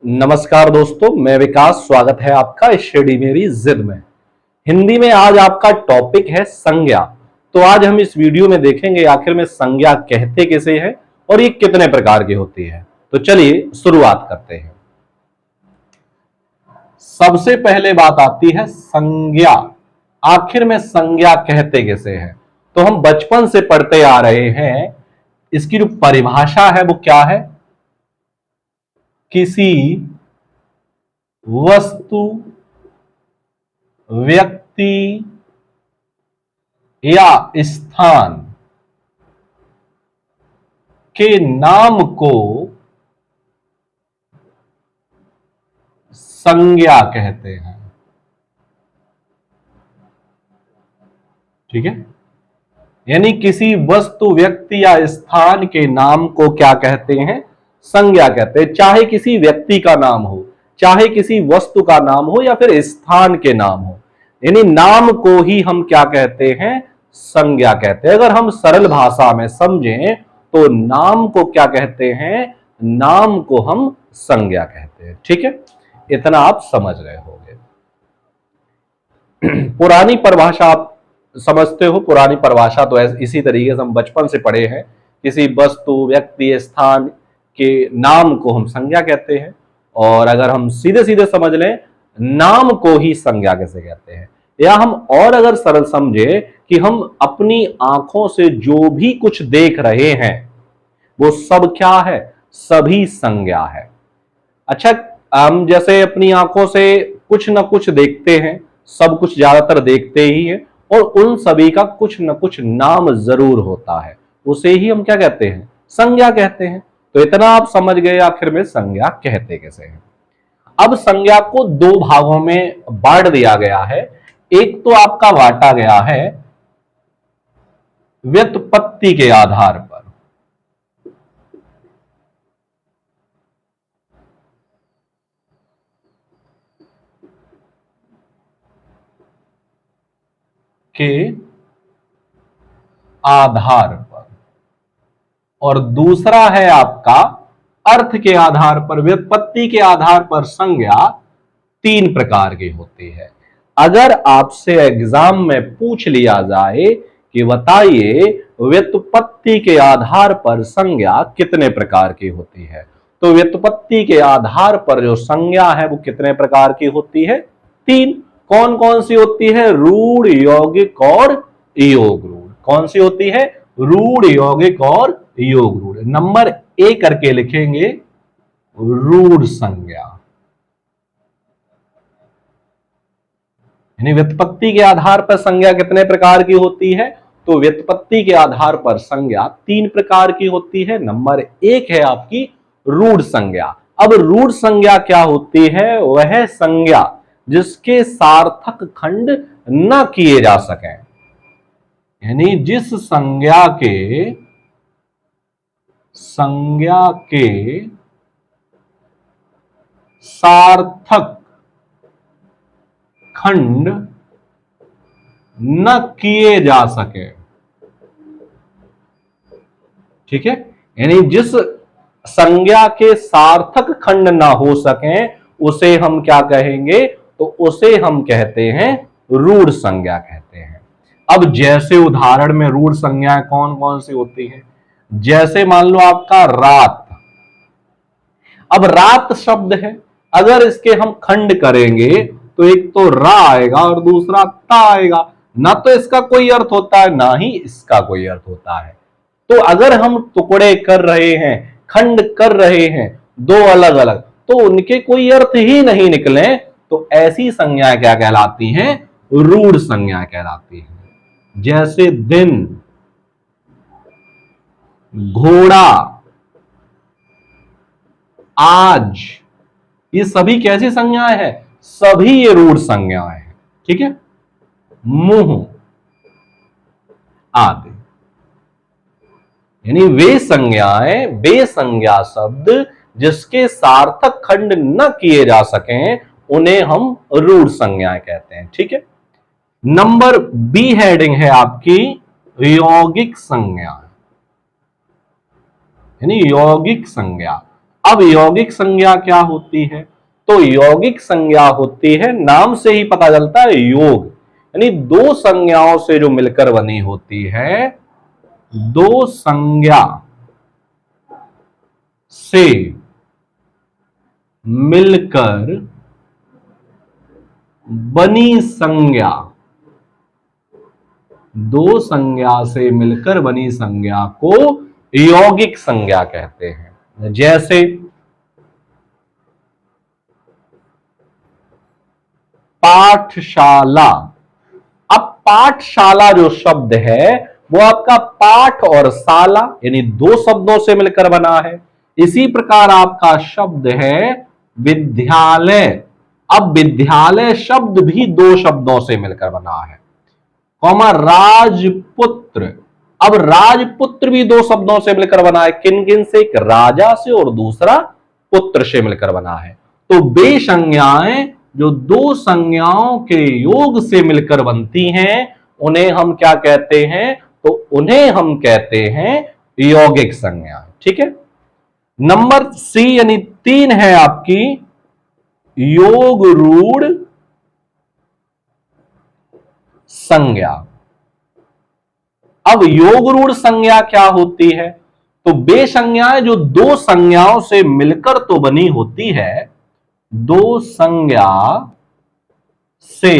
नमस्कार दोस्तों, मैं विकास। स्वागत है आपका स्टडी मेरी जिद में। हिंदी में आज आपका टॉपिक है संज्ञा। तो आज हम इस वीडियो में देखेंगे आखिर में संज्ञा कहते किसे हैं और ये कितने प्रकार की होती है। तो चलिए शुरुआत करते हैं। सबसे पहले बात आती है संज्ञा। आखिर में संज्ञा कहते किसे हैं? तो हम बचपन से पढ़ते आ रहे हैं, इसकी जो परिभाषा है वो क्या है? किसी वस्तु, व्यक्ति या स्थान के नाम को संज्ञा कहते हैं। ठीक है, यानी किसी वस्तु, व्यक्ति या स्थान के नाम को क्या कहते हैं? संज्ञा कहते हैं। चाहे किसी व्यक्ति का नाम हो, चाहे किसी वस्तु का नाम हो या फिर स्थान के नाम हो, यानी नाम को ही हम क्या कहते हैं? संज्ञा कहते हैं। अगर हम सरल भाषा में समझें तो नाम को क्या कहते हैं? नाम को हम संज्ञा कहते हैं। ठीक है, इतना आप समझ रहे होंगे। पुरानी परिभाषा आप समझते हो। पुरानी परिभाषा तो इसी तरीके से हम बचपन से पढ़े हैं। किसी वस्तु, व्यक्ति, स्थान के नाम को हम संज्ञा कहते हैं। और अगर हम सीधे सीधे समझ लें, नाम को ही संज्ञा कैसे कहते हैं, या हम और अगर सरल समझे कि हम अपनी आंखों से जो भी कुछ देख रहे हैं वो सब क्या है? सभी संज्ञा है। अच्छा, हम जैसे अपनी आंखों से कुछ ना कुछ देखते हैं, सब कुछ ज्यादातर देखते ही हैं, और उन सभी का कुछ न कुछ नाम जरूर होता है, उसे ही हम क्या कहते हैं? संज्ञा कहते हैं। तो इतना आप समझ गए आखिर में संज्ञा कहते कैसे हैं। अब संज्ञा को दो भागों में बांट दिया गया है। एक तो आपका बांटा गया है व्युत्पत्ति के आधार पर। और दूसरा है आपका अर्थ के आधार पर। व्युत्पत्ति के आधार पर संज्ञा तीन प्रकार की होती है। अगर आपसे एग्जाम में पूछ लिया जाए कि बताइए व्युत्पत्ति के आधार पर संज्ञा कितने प्रकार की होती है, तो व्युत्पत्ति के आधार पर जो संज्ञा है वो कितने प्रकार की होती है? तीन। कौन कौन सी होती है? रूढ़, यौगिक और योग रूढ़। कौन सी होती है? रूढ़, यौगिक और योग रूढ़। नंबर ए करके लिखेंगे रूढ़ संज्ञा। यानी व्युत्पत्ति के आधार पर संज्ञा कितने प्रकार की होती है? तो व्युत्पत्ति के आधार पर संज्ञा तीन प्रकार की होती है। नंबर एक है आपकी रूढ़ संज्ञा। अब रूढ़ संज्ञा क्या होती है? वह संज्ञा जिसके सार्थक खंड न किए जा सके। यानी जिस संज्ञा के सार्थक खंड न किए जा सके। ठीक है, यानी जिस संज्ञा के सार्थक खंड ना हो सके उसे हम क्या कहेंगे? तो उसे हम कहते हैं रूढ़ संज्ञा कहते हैं। अब जैसे उदाहरण में रूढ़ संज्ञाएं कौन कौन सी होती है? जैसे मान लो आपका रात। अब रात शब्द है, अगर इसके हम खंड करेंगे तो एक तो रा आएगा और दूसरा ता आएगा। ना तो इसका कोई अर्थ होता है, ना ही इसका कोई अर्थ होता है। तो अगर हम टुकड़े कर रहे हैं, खंड कर रहे हैं दो अलग अलग, तो उनके कोई अर्थ ही नहीं निकले, तो ऐसी संज्ञाएं क्या कहलाती हैं? रूढ़ संज्ञा कहलाती हैं। जैसे दिन, घोड़ा, आज, ये सभी कैसी संज्ञाएं हैं? सभी ये रूढ़ संज्ञाएं हैं। ठीक है, मुंह आदि, यानी वे संज्ञाएं, वे संज्ञा शब्द जिसके सार्थक खंड न किए जा सकें उन्हें हम रूढ़ संज्ञाएं कहते हैं। ठीक है, नंबर बी हेडिंग है आपकी यौगिक संज्ञा। यानी यौगिक संज्ञा। अब यौगिक संज्ञा क्या होती है? तो यौगिक संज्ञा होती है, नाम से ही पता चलता है, योग, यानी दो संज्ञाओं से जो मिलकर बनी होती है, दो संज्ञा से मिलकर बनी संज्ञा, दो संज्ञा से मिलकर बनी संज्ञा को यौगिक संज्ञा कहते हैं। जैसे पाठशाला। अब पाठशाला जो शब्द है वो आपका पाठ और शाला यानी दो शब्दों से मिलकर बना है। इसी प्रकार आपका शब्द है विद्यालय। अब विद्यालय शब्द भी दो शब्दों से मिलकर बना है। कौमा राजपुत्र। अब राजपुत्र भी दो शब्दों से मिलकर बना है। किन किन से? एक राजा से और दूसरा पुत्र से मिलकर बना है। तो वे संज्ञाएं जो दो संज्ञाओं के योग से मिलकर बनती हैं उन्हें हम क्या कहते हैं? तो उन्हें हम कहते हैं यौगिक संज्ञा। ठीक है। नंबर सी यानी 3 है आपकी योग रूढ़ संज्ञा। अब योग रूढ़ संज्ञा क्या होती है? तो वे संज्ञाएं जो दो संज्ञाओं से मिलकर तो बनी होती है, दो संज्ञा से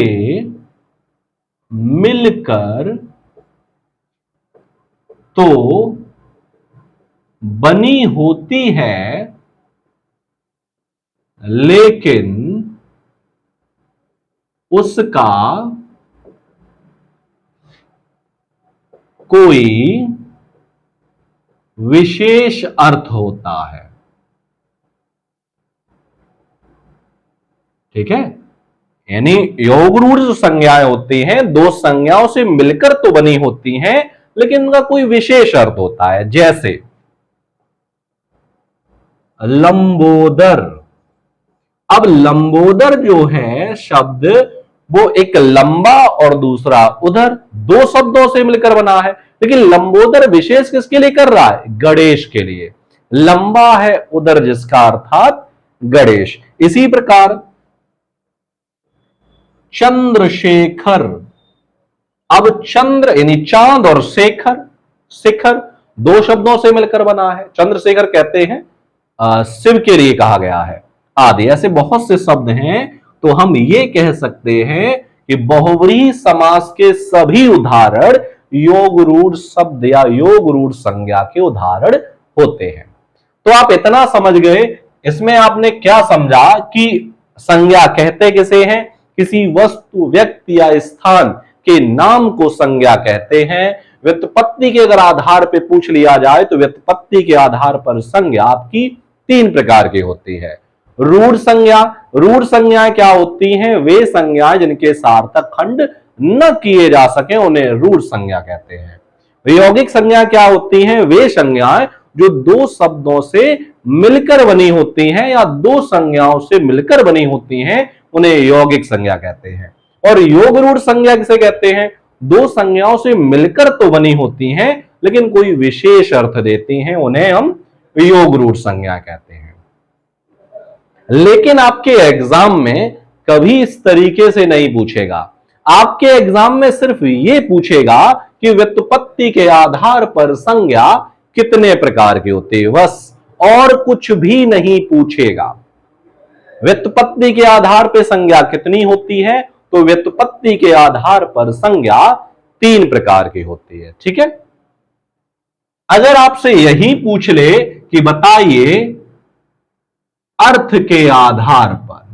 मिलकर तो बनी होती है लेकिन उसका कोई विशेष अर्थ होता है। ठीक है। यानी योग रूढ़ जो संज्ञाएं होती हैं दो संज्ञाओं से मिलकर तो बनी होती हैं लेकिन उनका कोई विशेष अर्थ होता है। जैसे लंबोदर। अब लंबोदर जो है शब्द वो एक लंबा और दूसरा उधर, दो शब्दों से मिलकर बना है, लेकिन लंबोदर विशेष किसके लिए कर रहा है? गणेश के लिए। लंबा है उधर जिसका अर्थात गणेश। इसी प्रकार चंद्रशेखर। अब चंद्र यानी चांद और शेखर, शिखर दो शब्दों से मिलकर बना है। चंद्रशेखर कहते हैं शिव के लिए कहा गया है आदि। ऐसे बहुत से शब्द हैं। तो हम ये कह सकते हैं कि बहुव्रीहि समास के सभी उदाहरण योग रूढ़ शब्द या योग रूढ़ संज्ञा के उदाहरण होते हैं। तो आप इतना समझ गए। इसमें आपने क्या समझा कि संज्ञा कहते किसे हैं? किसी वस्तु, व्यक्ति या स्थान के नाम को संज्ञा कहते हैं। व्युत्पत्ति के अगर आधार पर पूछ लिया जाए तो व्युत्पत्ति के आधार पर संज्ञा आपकी 3 प्रकार की होती है। रूढ़ संज्ञा। रूढ़ संज्ञाएं क्या होती हैं? वे संज्ञाएं जिनके सार्थक खंड न किए जा सके उन्हें रूढ़ संज्ञा कहते हैं। यौगिक संज्ञा क्या होती हैं? वे संज्ञाएं जो दो शब्दों से मिलकर बनी होती हैं या दो संज्ञाओं से मिलकर बनी होती हैं उन्हें यौगिक संज्ञा कहते हैं। और योग रूढ़ संज्ञा किसे कहते हैं? दो संज्ञाओं से मिलकर तो बनी होती हैं लेकिन कोई विशेष अर्थ देती हैं, उन्हें हम योग रूढ़ संज्ञा कहते हैं। लेकिन आपके एग्जाम में कभी इस तरीके से नहीं पूछेगा। आपके एग्जाम में सिर्फ ये पूछेगा कि व्युत्पत्ति के आधार पर संज्ञा कितने प्रकार की होती है, बस, और कुछ भी नहीं पूछेगा। व्युत्पत्ति के आधार पर संज्ञा कितनी होती है? तो व्युत्पत्ति के आधार पर संज्ञा 3 प्रकार की होती है। ठीक है। अगर आपसे यही पूछ ले कि बताइए अर्थ के आधार पर,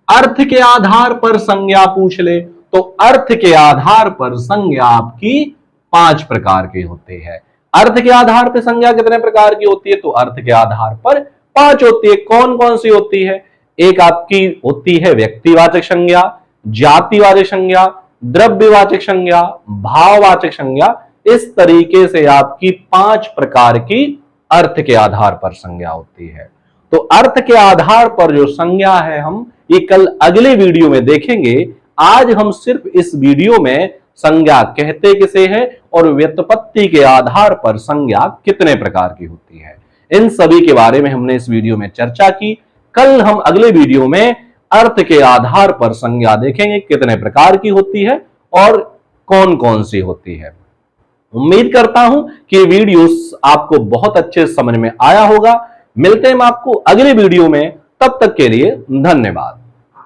अर्थ के आधार पर संज्ञा पूछ ले तो अर्थ के आधार पर संज्ञा आपकी 5 प्रकार की होती है। अर्थ के आधार पर संज्ञा कितने प्रकार की होती है? तो अर्थ के आधार पर 5 होती है। कौन कौन सी होती है? एक आपकी होती है व्यक्तिवाचक संज्ञा, जातिवाचक संज्ञा, द्रव्यवाचक संज्ञा, भाववाचक संज्ञा। इस तरीके से आपकी 5 प्रकार की अर्थ के आधार पर संज्ञा होती है। तो अर्थ के आधार पर जो संज्ञा है हम ये कल अगले वीडियो में देखेंगे। आज हम सिर्फ इस वीडियो में संज्ञा कहते किसे हैं और व्युत्पत्ति के आधार पर संज्ञा कितने प्रकार की होती है। इन सभी के बारे में हमने इस वीडियो में चर्चा की। कल हम अगले वीडियो में अर्थ के आधार पर संज्ञा देखेंगे, कितने प्रकार की होती है और कौन कौन सी होती है। उम्मीद करता हूं कि वीडियो आपको बहुत अच्छे समझ में आया होगा। मिलते हैं हम आपको अगले वीडियो में, तब तक के लिए धन्यवाद।